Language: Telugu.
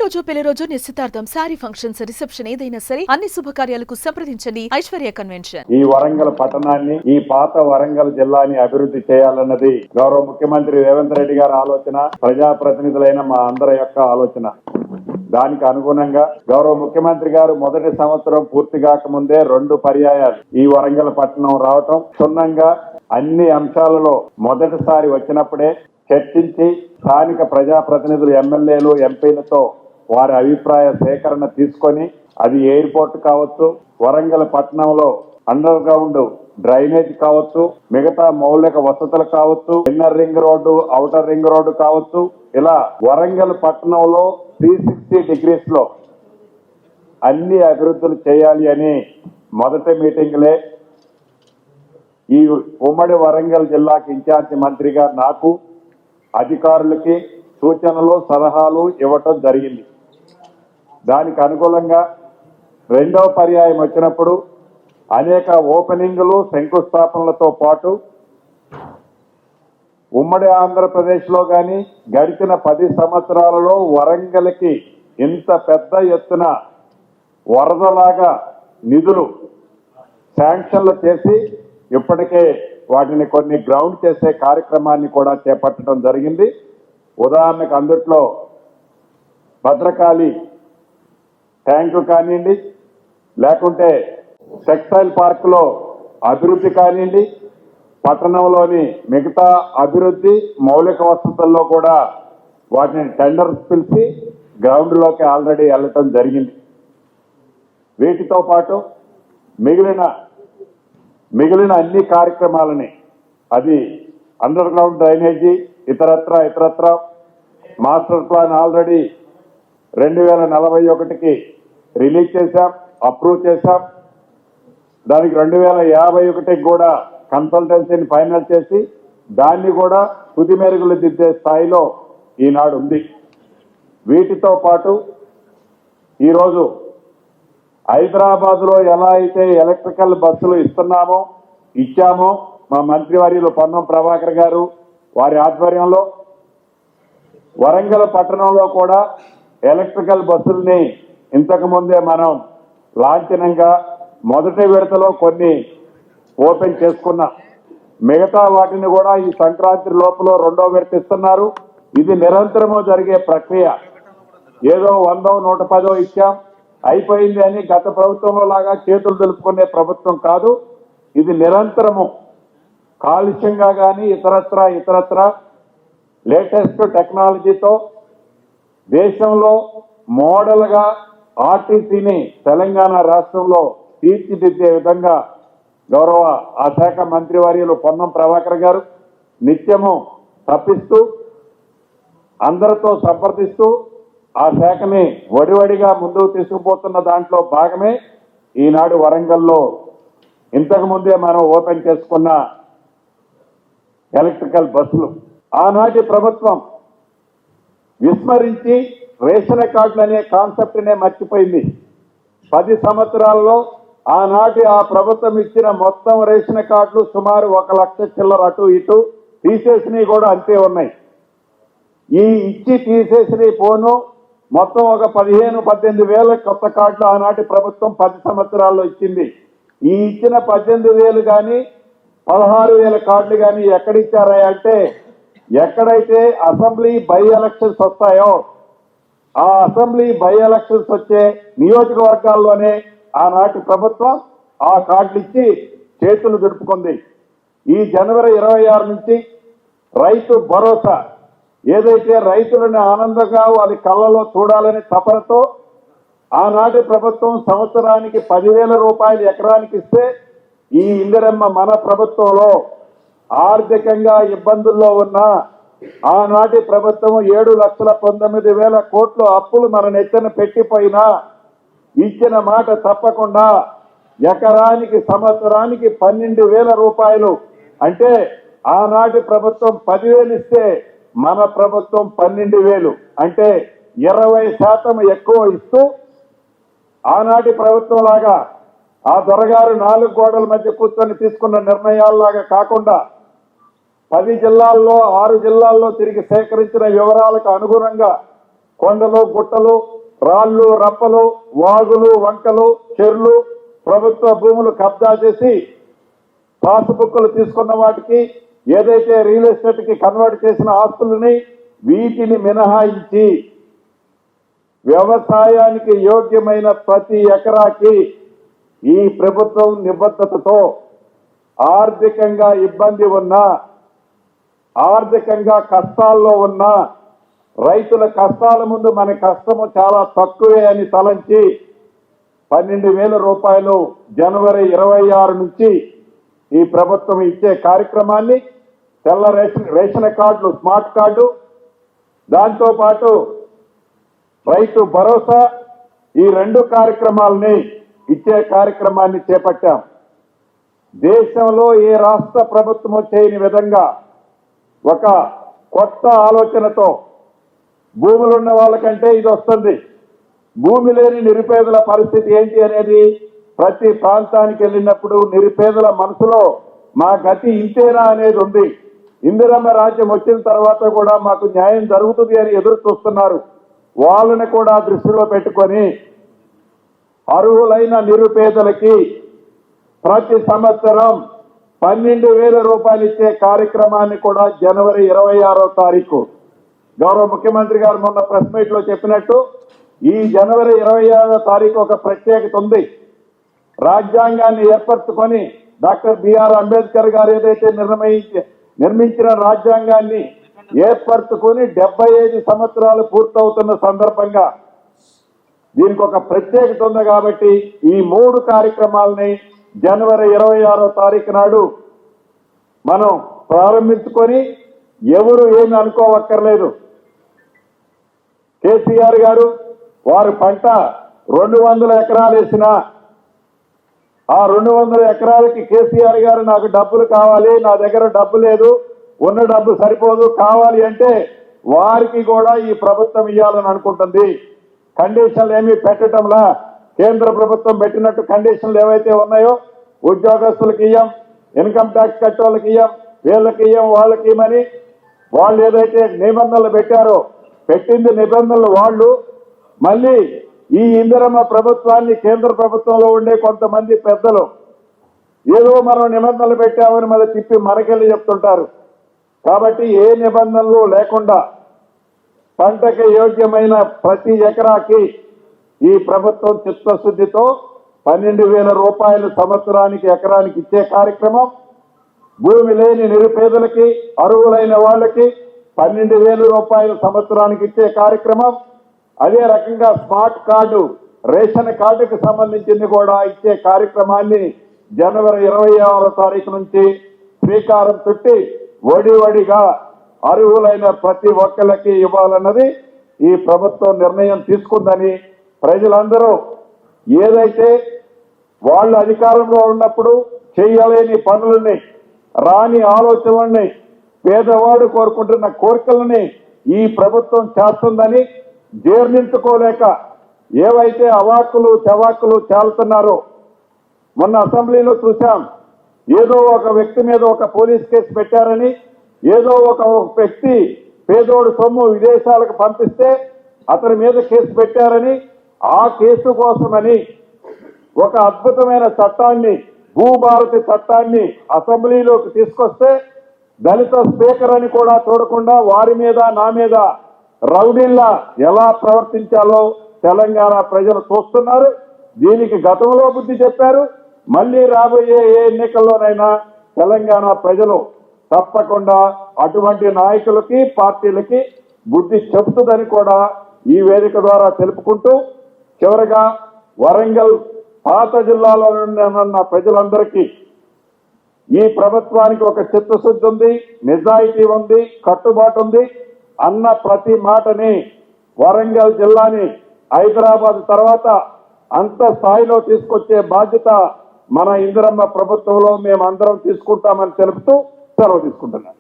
పుట్టినరోజు, పెళ్లి రోజు, నిశ్చితార్థం, శారీ ఫంక్షన్స్, రిసెప్షన్ ఏదైనా సరే అన్ని శుభకార్యాలకు సంప్రదించండి ఐశ్వర్య కన్వెన్షన్. ఈ వరంగల్ పట్టణాన్ని, ఈ పాత వరంగల్ జిల్లాని అభివృద్ధి చేయాలన్నది గౌరవ ముఖ్యమంత్రి రేవంత్ రెడ్డి గారి ఆలోచన, ప్రజాప్రతినిధులైన మా అందరి యొక్క ఆలోచన. దానికి అనుగుణంగా గౌరవ ముఖ్యమంత్రి గారు మొదటి సంవత్సరం పూర్తి కాకముందే 2 పర్యాయాలు ఈ వరంగల్ పట్టణం రావటం, క్షుణ్ణంగా అన్ని అంశాలలో మొదటిసారి వచ్చినప్పుడే చర్చించి స్థానిక ప్రజాప్రతినిధులు, ఎమ్మెల్యేలు, ఎంపీలతో వారి అభిప్రాయ సేకరణ తీసుకొని, అది ఎయిర్పోర్ట్ కావచ్చు, వరంగల్ పట్టణంలో అండర్ గ్రౌండ్ డ్రైనేజ్ కావచ్చు, మిగతా మౌలిక వసతులు కావచ్చు, inner ring road, outer ring road కావచ్చు, ఇలా వరంగల్ పట్టణంలో 360 degrees లో అన్ని అభివృద్ధులు చేయాలి అని మొదటి మీటింగ్లే ఈ ఉమ్మడి వరంగల్ జిల్లాకి ఇన్ఛార్జి మంత్రిగా నాకు, అధికారులకి సూచనలు, సలహాలు ఇవ్వటం జరిగింది. దానికి అనుకూలంగా 2వ పర్యాయం వచ్చినప్పుడు అనేక ఓపెనింగ్లు, శంకుస్థాపనలతో పాటు ఉమ్మడి ఆంధ్రప్రదేశ్లో కానీ గడిచిన 10 సంవత్సరాలలో వరంగల్కి ఇంత పెద్ద ఎత్తున వరదలాగా నిధులు శాంక్షన్లు చేసి ఇప్పటికే వాటిని కొన్ని గ్రౌండ్ చేసే కార్యక్రమాన్ని కూడా చేపట్టడం జరిగింది. ఉదాహరణకు అందుట్లో భద్రకాళి ట్యాంకు కానివ్వండి, లేకుంటే టెక్స్టైల్ పార్కులో అభివృద్ధి కానివ్వండి, పట్టణంలోని మిగతా అభివృద్ధి మౌలిక వసతుల్లో కూడా వాటిని టెండర్స్ పిలిచి గ్రౌండ్లోకి ఆల్రెడీ వెళ్ళటం జరిగింది. వీటితో పాటు మిగిలిన అన్ని కార్యక్రమాలని, అది అండర్ గ్రౌండ్ డ్రైనేజీ, ఇతరత్ర మాస్టర్ ప్లాన్ ఆల్రెడీ 2041కి రిలీజ్ చేశాం, అప్రూవ్ చేశాం. దానికి 2051కి కూడా కన్సల్టెన్సీని ఫైనల్ చేసి దాన్ని కూడా తుది మెరుగులు దిద్దే స్థాయిలో ఈనాడు ఉంది. వీటితో పాటు ఈరోజు హైదరాబాద్లో ఎలా అయితే ఎలక్ట్రికల్ బస్సులు ఇచ్చామో మా మంత్రివర్యులు పొన్నం ప్రభాకర్ గారు వారి ఆధ్వర్యంలో వరంగల్ పట్టణంలో కూడా ఎలక్ట్రికల్ బస్సుల్ని ఇంతకు ముందే మనం లాంఛనంగా మొదటి విడతలో కొన్ని ఓపెన్ చేసుకున్నాం. మిగతా వాటిని కూడా ఈ సంక్రాంతి లోపల 2వ విడత ఇస్తున్నారు. ఇది నిరంతరము జరిగే ప్రక్రియ. ఏదో 100, 110 ఇచ్చాం అయిపోయింది అని గత ప్రభుత్వంలో లాగా చేతులు దులుపుకునే ప్రభుత్వం కాదు. ఇది నిరంతరము కాలుష్యంగా కానీ ఇతరత్ర లేటెస్ట్ టెక్నాలజీతో దేశంలో మోడల్గా ఆర్టీసీని తెలంగాణ రాష్ట్రంలో తీర్చిదిద్దే విధంగా గౌరవ ఆ శాఖ మంత్రివర్యులు పొన్నం ప్రభాకర్ గారు నిత్యము తప్పిస్తూ, అందరితో సంప్రదిస్తూ ఆ శాఖని వడివడిగా ముందుకు తీసుకుపోతున్న దాంట్లో భాగమే ఈనాడు వరంగల్లో ఇంతకు ముందే మనం ఓపెన్ చేసుకున్న ఎలక్ట్రికల్ బస్సులు. ఆనాటి ప్రభుత్వం విస్మరించి రేషన్ కార్డులు అనే కాన్సెప్ట్నే మర్చిపోయింది. 10 సంవత్సరాల్లో ఆనాటి ఆ ప్రభుత్వం ఇచ్చిన మొత్తం రేషన్ కార్డులు సుమారు 1 లక్ష చిల్లర అటు ఇటు, తీసేసినవి కూడా అంతే ఉన్నాయి. ఈ ఇచ్చి తీసేసినవి పోను మొత్తం ఒక 15-18 వేల కొత్త కార్డులు ఆనాటి ప్రభుత్వం 10 సంవత్సరాల్లో ఇచ్చింది. ఈ ఇచ్చిన 18,000 కానీ 16,000 కార్డులు కానీ ఎక్కడిచ్చారా అంటే, ఎక్కడైతే అసెంబ్లీ బై ఎలక్షన్స్ వస్తాయో ఆ అసెంబ్లీ బై ఎలక్షన్స్ వచ్చే నియోజకవర్గాల్లోనే ఆనాటి ప్రభుత్వం ఆ కార్డులు ఇచ్చి చేతులు దులుపుకుంది. ఈ జనవరి 26 నుంచి రైతు భరోసా, ఏదైతే రైతులను ఆనందంగా వారి కళ్ళలో చూడాలని తపనతో ఆనాటి ప్రభుత్వం సంవత్సరానికి 10,000 రూపాయలు ఎకరానికి ఇస్తే, ఈ ఇందిరమ్మ మన ప్రభుత్వంలో ఆర్థికంగా ఇబ్బందుల్లో ఉన్న ఆనాటి ప్రభుత్వం 7,19,000 కోట్ల అప్పులు మన నెత్తిన పెట్టిపోయినా ఇచ్చిన మాట తప్పకుండా ఎకరానికి సంవత్సరానికి 12,000 రూపాయలు, అంటే ఆనాటి ప్రభుత్వం 10,000 ఇస్తే మన ప్రభుత్వం 12,000, అంటే 20% ఎక్కువ ఇస్తూ ఆనాటి ప్రభుత్వం లాగా ఆ దొరగారు 4 గోడల మధ్య కూర్చొని తీసుకున్న నిర్ణయాల్లాగా కాకుండా 10 జిల్లాల్లో 6 జిల్లాల్లో తిరిగి సేకరించిన వివరాలకు అనుగుణంగా కొండలు గుట్టలు రాళ్ళు రప్పలు వాగులు వంకలు చెర్లు ప్రభుత్వ భూములు కబ్జా చేసి పాస్బుక్లు తీసుకున్న వాటికి ఏదైతే రియల్ ఎస్టేట్ కి కన్వర్ట్ చేసిన ఆస్తులని వీటిని మినహాయించి వ్యవసాయానికి యోగ్యమైన ప్రతి ఎకరాకి ఈ ప్రభుత్వం నిబద్ధతతో ఆర్థికంగా ఇబ్బంది ఉన్నా ఆర్థికంగా కష్టాల్లో ఉన్న రైతుల కష్టాల ముందు మన కష్టము చాలా తక్కువే అని తలంచి 12,000 రూపాయలు జనవరి 26 నుంచి ఈ ప్రభుత్వం ఇచ్చే కార్యక్రమాన్ని తెల్ల రేషన్ కార్డులు స్మార్ట్ కార్డు దాంతో పాటు రైతు భరోసా ఈ 2 కార్యక్రమాలని ఇచ్చే కార్యక్రమాన్ని చేపట్టాం. దేశంలో ఏ రాష్ట్ర ప్రభుత్వము చేయని విధంగా ఒక కొత్త ఆలోచనతో భూములున్న వాళ్ళకంటే ఇది వస్తుంది. భూమి లేని నిరుపేదల పరిస్థితి ఏంటి అనేది ప్రతి ప్రాంతానికి వెళ్ళినప్పుడు నిరుపేదల మనసులో మా గతి ఇంతేనా అనేది ఉంది. ఇందిరమ్మ రాజ్యం వచ్చిన తర్వాత కూడా మాకు న్యాయం జరుగుతుంది అని ఎదురు చూస్తున్నారు. వాళ్ళని కూడా దృష్టిలో పెట్టుకొని అర్హులైన నిరుపేదలకి ప్రతి సంవత్సరం 12,000 రూపాయలు ఇచ్చే కార్యక్రమాన్ని కూడా జనవరి 26వ తారీఖు గౌరవ ముఖ్యమంత్రి గారు మొన్న ప్రెస్ మీట్ లో చెప్పినట్టు ఈ జనవరి 26వ తారీఖు ఒక ప్రత్యేకత ఉంది. రాజ్యాంగాన్ని ఏర్పరచుకొని డాక్టర్ బిఆర్ అంబేద్కర్ గారు ఏదైతే నిర్మించిన రాజ్యాంగాన్ని ఏర్పరచుకొని 75 సంవత్సరాలు పూర్తవుతున్న సందర్భంగా దీనికి ఒక ప్రత్యేకత ఉంది. కాబట్టి ఈ 3 కార్యక్రమాలని జనవరి 26వ తారీఖు నాడు మనం ప్రారంభించుకొని ఎవరు ఏమి అనుకోవక్కర్లేదు. కేసీఆర్ గారు వారి పంట 200 ఎకరాలు వేసిన ఆ 200 ఎకరాలకి కేసీఆర్ గారు నాకు డబ్బులు కావాలి, నా దగ్గర డబ్బు లేదు, ఉన్న డబ్బు సరిపోదు, కావాలి అంటే వారికి కూడా ఈ ప్రభుత్వం ఇవ్వాలని అనుకుంటుంది. కండిషన్లు ఏమీ పెట్టడంలా కేంద్ర ప్రభుత్వం పెట్టినట్టు కండిషన్లు ఏవైతే ఉన్నాయో ఉద్యోగస్తులకు ఇయ్యం, ఇన్కమ్ ట్యాక్స్ కట్టే వాళ్ళకి ఇయ్యం, వీళ్ళకి ఇయ్యం, వాళ్ళకి ఇవ్వమని వాళ్ళు ఏదైతే నిబంధనలు పెట్టారో పెట్టింది నిబంధనలు వాళ్ళు మళ్ళీ ఈ ఇందిరమ్మ ప్రభుత్వాన్ని కేంద్ర ప్రభుత్వంలో ఉండే కొంతమంది పెద్దలు ఏదో మనం నిబంధనలు పెట్టామని మళ్ళీ తిప్పి మనకెళ్ళి చెప్తుంటారు. కాబట్టి ఏ నిబంధనలు లేకుండా పంటకి యోగ్యమైన ప్రతి ఎకరాకి ఈ ప్రభుత్వం చిత్తశుద్ధితో 12,000 రూపాయలు సంవత్సరానికి ఎకరానికి ఇచ్చే కార్యక్రమం, భూమి లేని నిరుపేదలకి అర్హులైన వాళ్ళకి 12,000 రూపాయలు సంవత్సరానికి ఇచ్చే కార్యక్రమం, అదే రకంగా స్మార్ట్ కార్డు రేషన్ కార్డుకు సంబంధించింది కూడా ఇచ్చే కార్యక్రమాన్ని జనవరి 26వ తారీఖు నుంచి శ్రీకారం చుట్టి వడివడిగా అర్హులైన ప్రతి ఒక్కరికి ఇవ్వాలన్నది ఈ ప్రభుత్వం నిర్ణయం తీసుకుందని ప్రజలందరూ ఏదైతే వాళ్ళు అధికారంలో ఉన్నప్పుడు చేయలేని పనులని రాని ఆలోచనల్ని పేదవాడు కోరుకుంటున్న కోరికలని ఈ ప్రభుత్వం చేస్తుందని జీర్ణించుకోలేక ఏవైతే అవాక్కులు చవాక్కులు చాలుతున్నారో మొన్న అసెంబ్లీలో చూశాం. ఏదో ఒక వ్యక్తి మీద ఒక పోలీస్ కేసు పెట్టారని, ఏదో ఒక వ్యక్తి పేదోడు సొమ్ము విదేశాలకు పంపిస్తే అతని మీద కేసు పెట్టారని, ఆ కేసు కోసమని ఒక అద్భుతమైన చట్టాన్ని భూభారతి చట్టాన్ని అసెంబ్లీలోకి తీసుకొస్తే దళిత స్పీకర్ అని కూడా చూడకుండా వారి మీద నా మీద రౌడీల్లా ఎలా ప్రవర్తించాలో తెలంగాణ ప్రజలు చూస్తున్నారు. దీనికి గతంలో బుద్ధి చెప్పారు. మళ్ళీ రాబోయే ఏ ఎన్నికల్లోనైనా తెలంగాణ ప్రజలు తప్పకుండా అటువంటి నాయకులకి పార్టీలకి బుద్ధి చెబుతుందని కూడా ఈ వేదిక ద్వారా తెలుపుకుంటూ చివరగా వరంగల్ పాత జిల్లాలో ఉన్న ప్రజలందరికీ ఈ ప్రభుత్వానికి ఒక చిత్తశుద్ధి ఉంది, నిజాయితీ ఉంది, కట్టుబాటు ఉంది అన్న ప్రతి మాటని వరంగల్ జిల్లాని హైదరాబాద్ తర్వాత అంత స్థాయిలో తీసుకొచ్చే బాధ్యత మన ఇందిరమ్మ ప్రభుత్వంలో మేమందరం తీసుకుంటామని తెలుపుతూ సెలవు తీసుకుంటున్నాను.